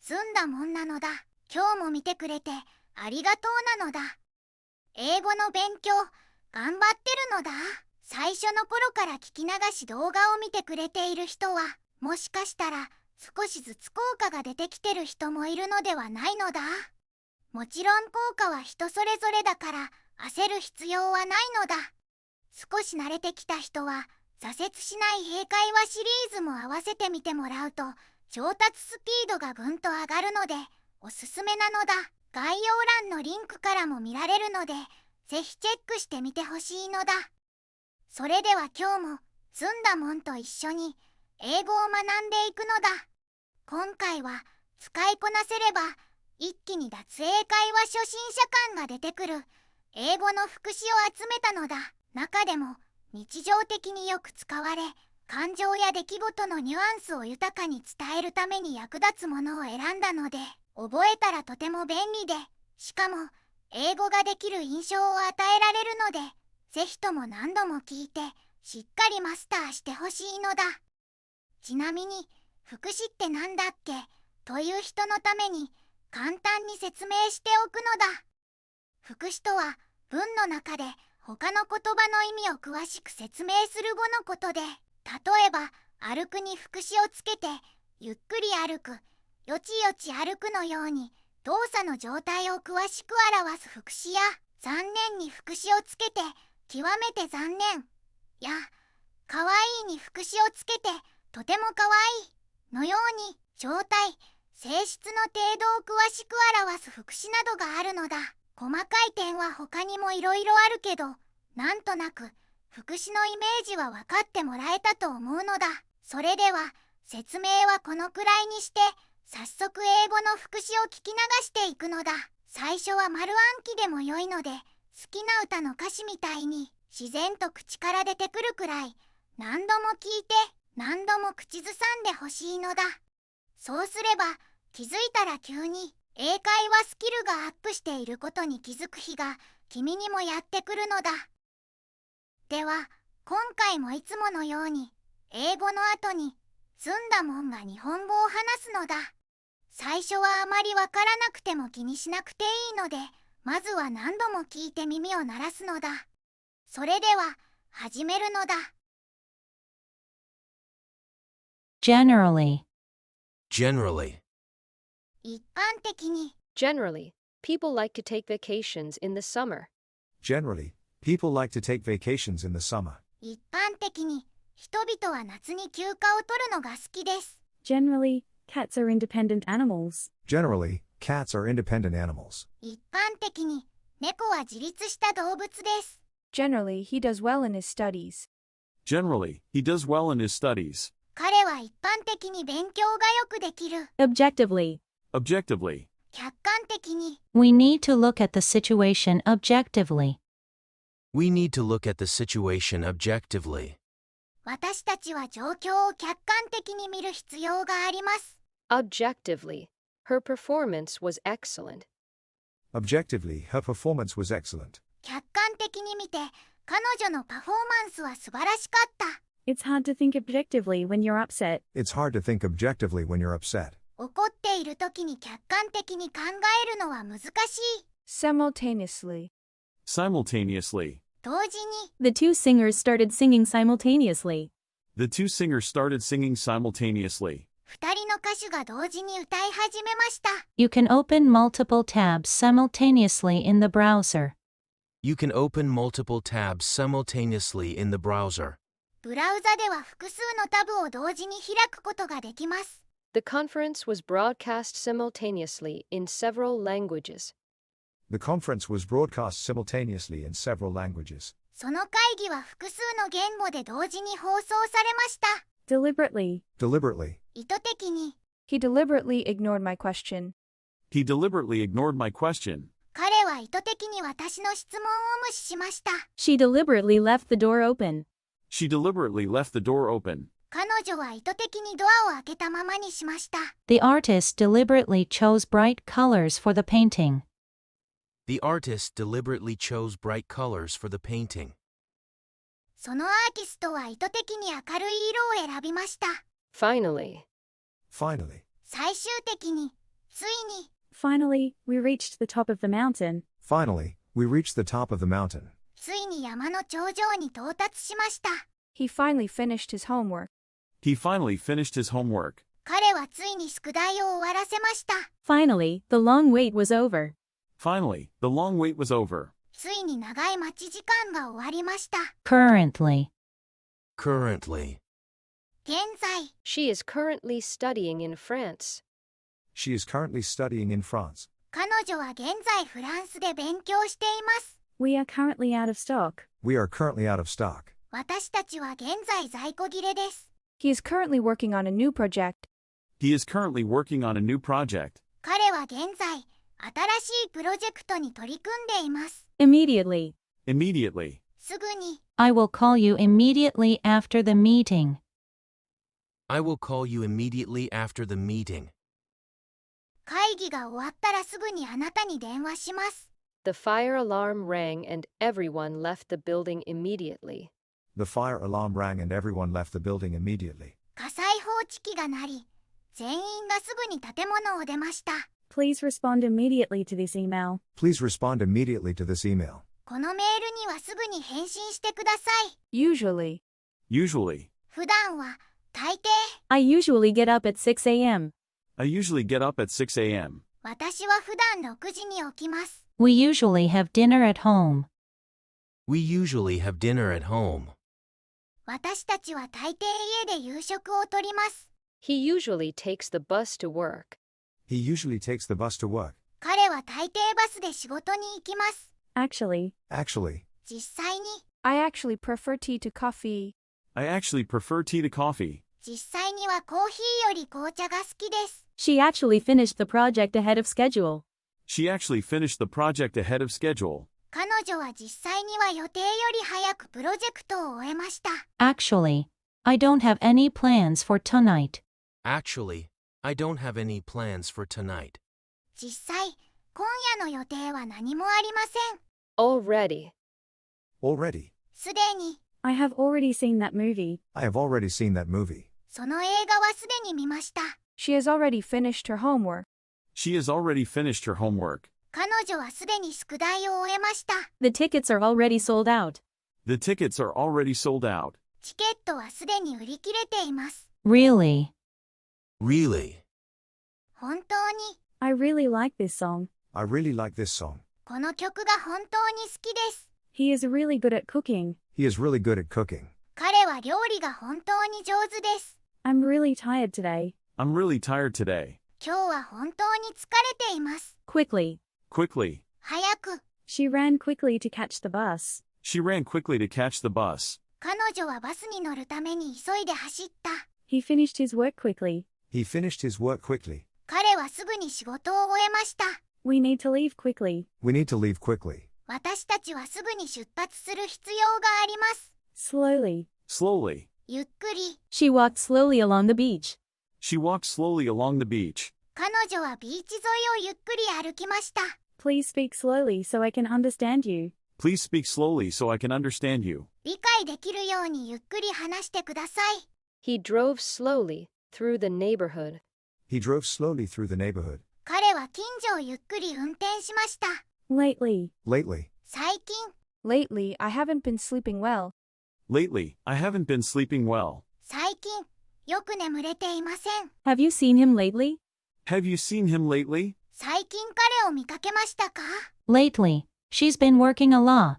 ずんだもんなのだ。今日も見てくれてありがとうなのだ。英語の勉強頑張ってるのだ。最初の頃から聞き流し動画を見てくれている人は、もしかしたら少しずつ効果が出てきてる人もいるのではないのだ。もちろん効果は人それぞれだから焦る必要はないのだ。少し慣れてきた人は挫折しない英会話シリーズも合わせてみてもらうと上達スピードがぐんと上がるのでおすすめなのだ。概要欄のリンクからも見られるのでぜひチェックしてみてほしいのだ。それでは今日もずんだもんと一緒に英語を学んでいくのだ。今回は使いこなせれば一気に脱英会話初心者感が出てくる英語の副詞を集めたのだ。中でも日常的によく使われ、感情や出来事のニュアンスを豊かに伝えるために役立つものを選んだので、覚えたらとても便利で、しかも英語ができる印象を与えられるので、ぜひとも何度も聞いてしっかりマスターしてほしいのだ。ちなみに副詞ってなんだっけという人のために簡単に説明しておくのだ。副詞とは文の中で他の言葉の意味を詳しく説明する語のことで、例えば歩くに副詞をつけてゆっくり歩く、よちよち歩くのように動作の状態を詳しく表す副詞や、残念に副詞をつけて極めて残念や、かわいいに副詞をつけてとてもかわいいのように状態、性質の程度を詳しく表す副詞などがあるのだ。細かい点は他にもいろいろあるけど、なんとなく副詞のイメージは分かってもらえたと思うのだ。それでは説明はこのくらいにして、早速英語の副詞を聞き流していくのだ。最初は丸暗記でも良いので、好きな歌の歌詞みたいに自然と口から出てくるくらい何度も聞いて何度も口ずさんでほしいのだ。そうすれば気づいたら急に英会話スキルがアップしていることに気づく日が君にもやってくるのだ。では今回もいつものように英語の後にずんだもんが日本語を話すのだ。最初はあまりわからなくても気にしなくていいので、まずは何度も聞いて耳を鳴らすのだ。それでは始めるのだ。Generally. 一般的に Generally, people like to take vacations in the summer. Generally, people like to take vacations in the summer. 一般的に人々は夏に休暇を取るのが好きです。 Generally, cats are independent animals. Generally, cats are independent animals. 一般的に猫は自立した動物です。 Generally, he does well in his studies. Generally, he does well in his studies. 彼は一般的に勉強がよくできる。 Objectively. Objectively, 客観的に We need to look at the situation objectively. We need to look at the situation objectively. 私たちは状況を客観的に見る必要があります。 Objectively, her performance was excellent. Objectively, her performance was excellent. 客観的に見て彼女のパフォーマンスは素晴らしかった。 It's hard to think objectively when you're upset. It's hard to think objectively when you're upset. 怒っている時に客観的に考えるのは難しい。 Simultaneously. simultaneously. 同時に The two singers started singing simultaneously. The two singers started singing simultaneously. 二人の歌手が同時に歌い始めました。 You can open multiple tabs simultaneously in the browser. You can open multiple tabs simultaneously in the browser. ブラウザでは複数のタブを同時に開くことができます。 The conference was broadcast simultaneously in several languages. The conference was broadcast simultaneously in several languages. その会議は複数の言語で同時に放送されました。 Deliberately. Deliberately. 意図的に He deliberately ignored my question. He deliberately ignored my question. 彼は意図的に私の質問を無視しました。 She deliberately left the door open. She deliberately left the door open. 彼女は意図的にドアを開けたままにしました。 The artist deliberately chose bright colors for the painting. The artist deliberately chose bright colors for the painting. そのアーティストは意図的に明るい色を選びました。 Finally, Finally. 最終的についに、Finally, we reached the top of the mountain. Finally, we reached the top of the mountain. ついに山の頂上に到達しました。He finally finished his homework. He finally finished his homework. 彼はついに宿題を終わらせました。Finally, the long wait was over. Finally, the long wait was over. ついに長い待ち時間が終わりました。Currently. Currently. 現在、She is currently studying in France. She is currently studying in France. 彼女は現在フランスで勉強しています。We are currently out of stock. We are currently out of stock. 私たちは現在在庫切れです。He is currently working on a new project. He is currently working on a new project. 彼は現在、新しいプロジェクトに取り組んでいます。Immediately. Immediately. すぐに、I will call you immediately after the meeting. I will call you immediately after the meeting. 会議が終わったらすぐにあなたに電話します。The fire alarm rang and everyone left the building immediately. The fire alarm rang and everyone left the building immediately. 火災報知器が鳴り、全員がすぐに建物を出ました。Please respond immediately to this email. Please respond immediately to this email. このメールにはすぐに返信してください。Usually. Usually. 普段は、大抵、I usually get up at 6 a.m. I usually get up at 6 a.m. 私は普段6時に起きます。We usually have dinner at home. We usually have dinner at home. 私たちは大抵家で夕食をとります。He usually takes the bus to work. He usually takes the bus to work. 彼は大抵バスで仕事に行きます。Actually, Actually, 実際に、I actually prefer tea to coffee. I actually prefer tea to coffee. 実際にはコーヒーより紅茶が好きです。She actually finished the project ahead of schedule. She actually finished the project ahead of schedule. 彼女は実際には予定より早くプロジェクトを終えました。Actually, I don't have any plans for tonight. Actually, I don't have any plans for tonight. 実際、今夜の予定は何もありません。Already. already. すでに、I have already seen that movie. I have already seen that movie. その映画はすでに見ました。She has already finished her homework. She has already finished her homework. 彼女はすでに宿題を終えました。The tickets are already sold out. The tickets are already sold out. チケットはすでに売り切れています。 Really? Really? 本当に、 I really like this song. I really like this song. この曲が本当に好きです。He is really good at cooking. He is really good at cooking. 彼は料理が本当に上手です。 I'm really tired today. I'm really tired today. 今日は本当に疲れています。 Quickly. Quickly. 早く、 She ran quickly to catch the bus. She ran quickly to catch the bus. 彼女はバスに乗るために急いで走った。 He finished his work quickly. He finished his work quickly. 彼はすぐに仕事を終えました。 We need to leave quickly. We need to leave quickly. 私たちはすぐに出発する必要があります。 Slowly. Slowly. ゆっくり、 She walked slowly along the beach. She walked slowly along the beach. 彼女はビーチ沿いをゆっくり歩きました。 Please speak slowly so I can understand you. Please speak slowly so I can understand you. 理解できるようにゆっくり話してください。 He drove slowly through the neighborhood. He drove slowly through the neighborhood. 彼は近所をゆっくり運転しました。 Lately. Lately, 最近、 Lately, I haven't been sleeping well. Lately, I haven't been sleeping well. 最近、よく眠れていません。 Have you seen him lately? Have you seen him lately? 最近彼を見かけましたか？ Lately, she's been working a lot.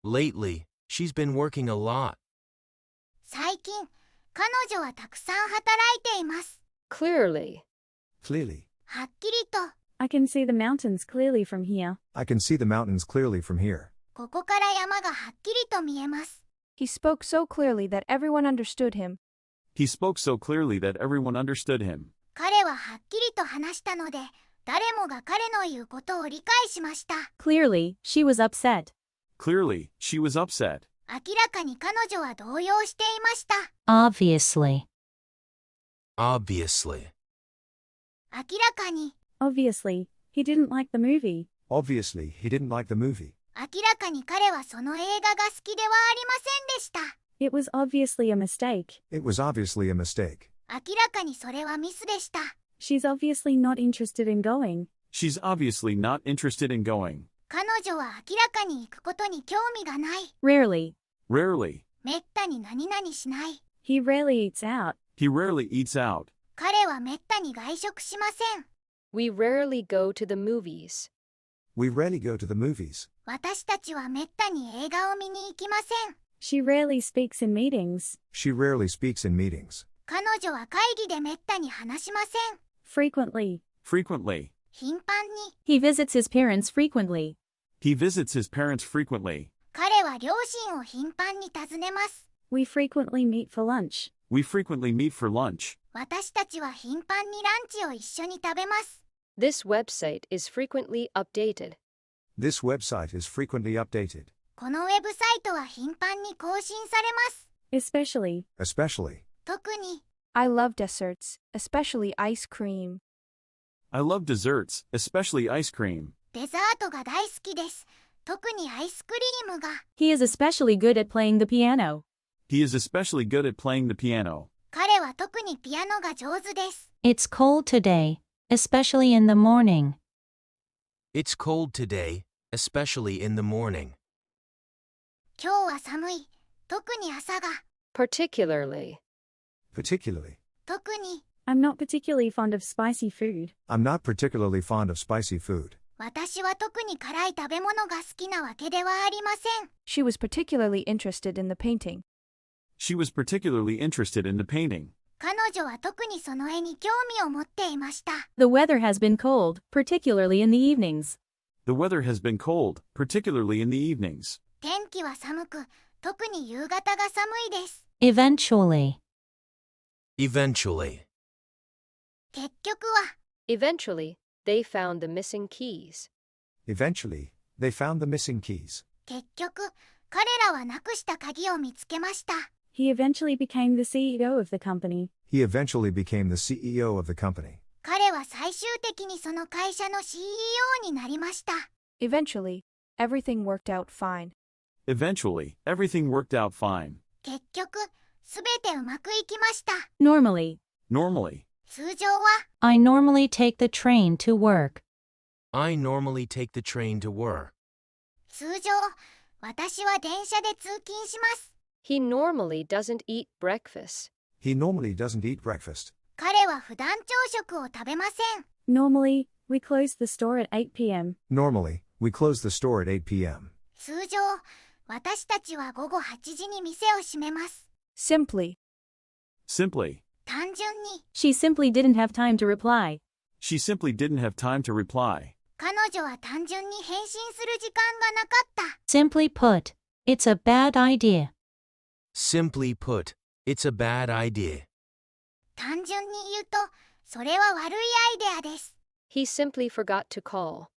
Lately, she's been working a lot. 最近、彼女はたくさん働いています。 Clearly. clearly. はっきりと、 I can see the mountains clearly from here. I can see the mountains clearly from here. ここから山がはっきりと見えます。 He spoke so clearly that everyone understood him. He spoke so clearly that everyone understood him. 彼ははっきりと話したので、誰もが彼の言うことを理解しました。 Clearly, she was upset. Clearly, she was upset. 明らかに彼女は動揺していました。 Obviously. Obviously. 明らかに、 Obviously, he didn't like the movie. Obviously, he didn't like the movie. 明らかに彼はその映画が好きではありませんでした。 It was obviously a mistake. It was obviously a mistake. 明らかにそれはミスでした。She's obviously not interested in going. She's obviously not interested in going. 彼女は明らかに行くことに興味がない。 Rarely. Rarely. めったに何々しない。 He rarely eats out. He rarely eats out. 彼はめったに外食しません。 We rarely go to the movies. We rarely go to the movies. 私たちはめったに映画を見に行きません。 She rarely speaks in meetings. She rarely speaks in meetings. 彼女は会議でめったに話しません。 Frequently. Frequently. 頻繁に。 He visits his parents frequently. He visits his parents frequently. 彼は両親を頻繁に訪ねます。 We frequently meet for lunch. We frequently meet for lunch. 私たちは頻繁にランチを一緒に食べます。 This website is frequently updated. This website is frequently updated. このウェブサイトは頻繁に更新されます。 Especially. Especially. 特に。 I love desserts, especially ice cream. I love desserts, especially ice cream. デザートが大好きです。特にアイスクリームが。 He is especially good at playing the piano. He is especially good at playing the piano. 彼は特にピアノが上手です。 It's cold today, especially in the morning. It's cold today, especially in the morning. 今日は寒い。特に朝が。 Particularly. Particularly. 特に。 I'm not particularly fond of spicy food. I'm not particularly fond of spicy food. 私は特に辛い食べ物が好きなわけではありません。 She was particularly interested in the painting. She was particularly interested in the painting. 彼女は特にその絵に興味を持っていました。 The weather has been cold, particularly in the evenings. The weather has been cold, particularly in the evenings. 天気は寒く、特に夕方が寒いです。 Eventually. Eventually. 結局は、 Eventually, they found the missing keys. Eventually, they found the missing keys. 結局、彼らはなくした鍵を見つけました。 He eventually became the CEO of the company. He eventually became the CEO of the company. 彼は最終的にその会社の CEO になりました。 Eventually, everything worked out fine. Eventually, everything worked out fine. 結局、すべてうまくいきました。 Normally. Normally. 通常は、 I normally take the train to work. I normally take the train to work. 通常、私は電車で通勤します。 He normally doesn't eat breakfast. He normally doesn't eat breakfast. 彼は普段朝食を食べません。 Normally, we close the store at 8 p.m. Normally, we close the store at 8 p.m. 通常、私たちは午後8時に店を閉めます。 Simply. Simply. 単純に、 She simply didn't have time to reply. She simply didn't have time to reply. 彼女は単純に返信する時間がなかった。 Simply put, it's a bad idea. Simply put, it's a bad idea. 単純に言うと、それは悪いアイデアです。 He simply forgot to call.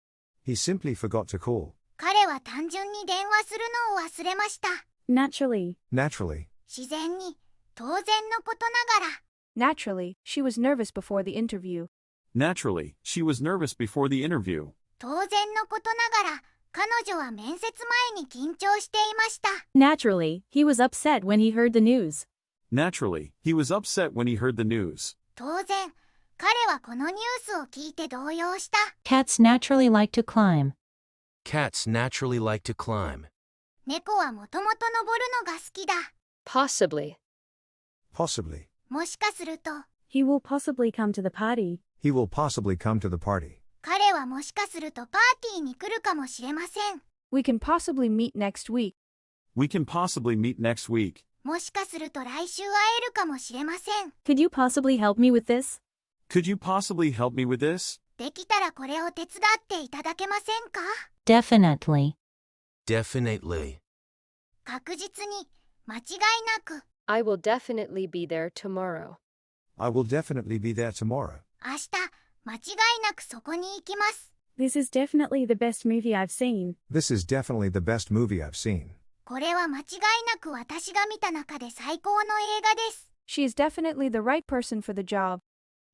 He simply forgot to call. 彼は単純に電話するのを忘れました。 Naturally. Naturally. 自然に、当然のことながら。 Naturally, she was nervous before the interview. Naturally, she was nervous before the interview. 当然のことながら、彼女は面接前に緊張していました。 Naturally, he was upset when he heard the news. Naturally, he was upset when he heard the news. 当然、彼はこのニュースを聞いて動揺した。 Cats naturally like to climb. Cats naturally like to climb. 猫はもともと登るのが好きだ。 Possibly. Possibly. もしかすると、 He will possibly come to the party. He will possibly come to the party. 彼はもしかするとパーティーに来るかもしれません。 We can possibly meet next week. We can possibly meet next week. もしかすると来週会えるかもしれません。 Could you possibly help me with this? Could you possibly help me with this? できたらこれを手伝っていただけませんか？ Definitely. Definitely. 確実に、間違いなく、 I will definitely be there tomorrow. I will definitely be there tomorrow. 明日、間違いなくそこに行きます。 This is definitely the best movie I've seen. This is definitely the best movie I've seen. これは間違いなく私が見た中で最高の映画です。 She is definitely the right person for the job.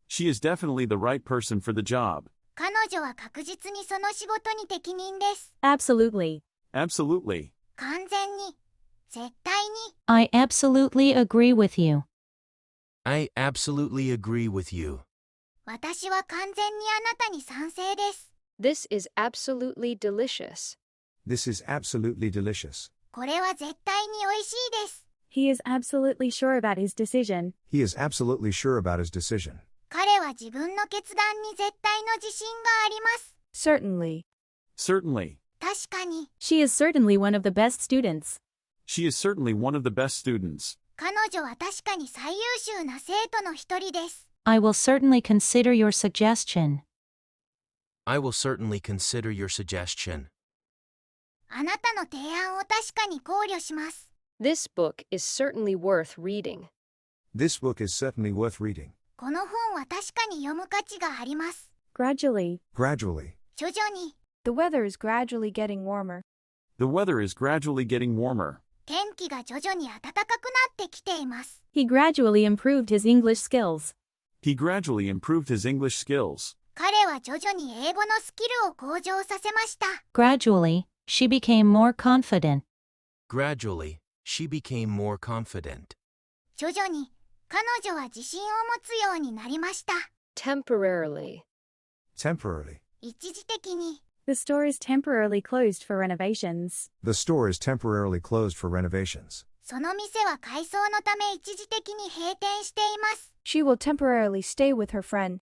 She is definitely the right person for the job. 彼女は確実にその仕事に適任です。 Absolutely. Absolutely. 完全に、絶対に、 I absolutely agree with you. I absolutely agree with you. 私は完全にあなたに賛成です。This is absolutely delicious. This is absolutely delicious. これは絶対に美味しいです。He is absolutely sure about his decision. He is absolutely sure about his decision. 彼は自分の決断に絶対の自信があります。Certainly. Certainly. 確かに、 She is certainly one of the best students. She is certainly one of the best students. 彼女は確かに最優秀な生徒の一人です。I will certainly consider your suggestion. I will certainly consider your suggestion. あなたの提案を確かに考慮します。This book is certainly worth reading. This book is certainly worth reading. この本は確かに読む価値があります。 Gradually. Gradually. 徐々に、 The weather is gradually getting warmer. The weather is gradually getting warmer. 天気が徐々に暖かくなってきています。 He gradually improved his English skills. He gradually improved his English skills. 彼は徐々に英語のスキルを向上させました。 Gradually, she became more confident. Gradually, she became more confident. 徐々に、彼女は自信を持つようになりました。 Temporarily. Temporarily. 一時的に、 The store is temporarily closed for renovations. The store is temporarily closed for renovations. その店は改装のため一時的に閉店しています。 She will temporarily stay with her friend.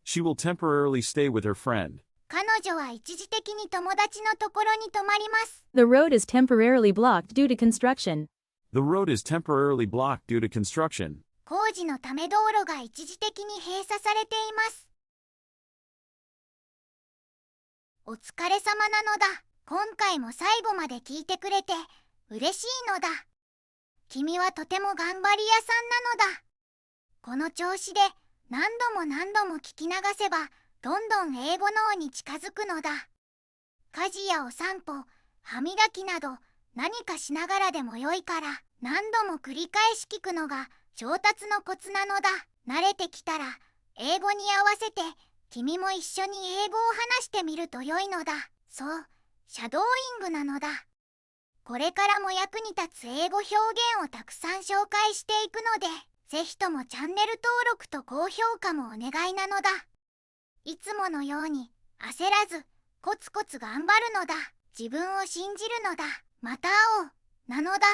She will temporarily stay with her friend. 彼女は一時的に友達のところに泊まります。 The road is temporarily blocked due to construction. The road is temporarily blocked due to construction. 工事のため道路が一時的に閉鎖されています。お疲れ様なのだ。今回も最後まで聞いてくれて嬉しいのだ。君はとても頑張り屋さんなのだ。この調子で何度も聞き流せばどんどん英語脳に近づくのだ。家事やお散歩、歯磨きなど何かしながらでもよいから何度も繰り返し聞くのが上達のコツなのだ。慣れてきたら英語に合わせて君も一緒に英語を話してみると良いのだ。そう、シャドーイングなのだ。これからも役に立つ英語表現をたくさん紹介していくので、ぜひともチャンネル登録と高評価もお願いなのだ。いつものように焦らずコツコツ頑張るのだ。自分を信じるのだ。また会おうなのだ。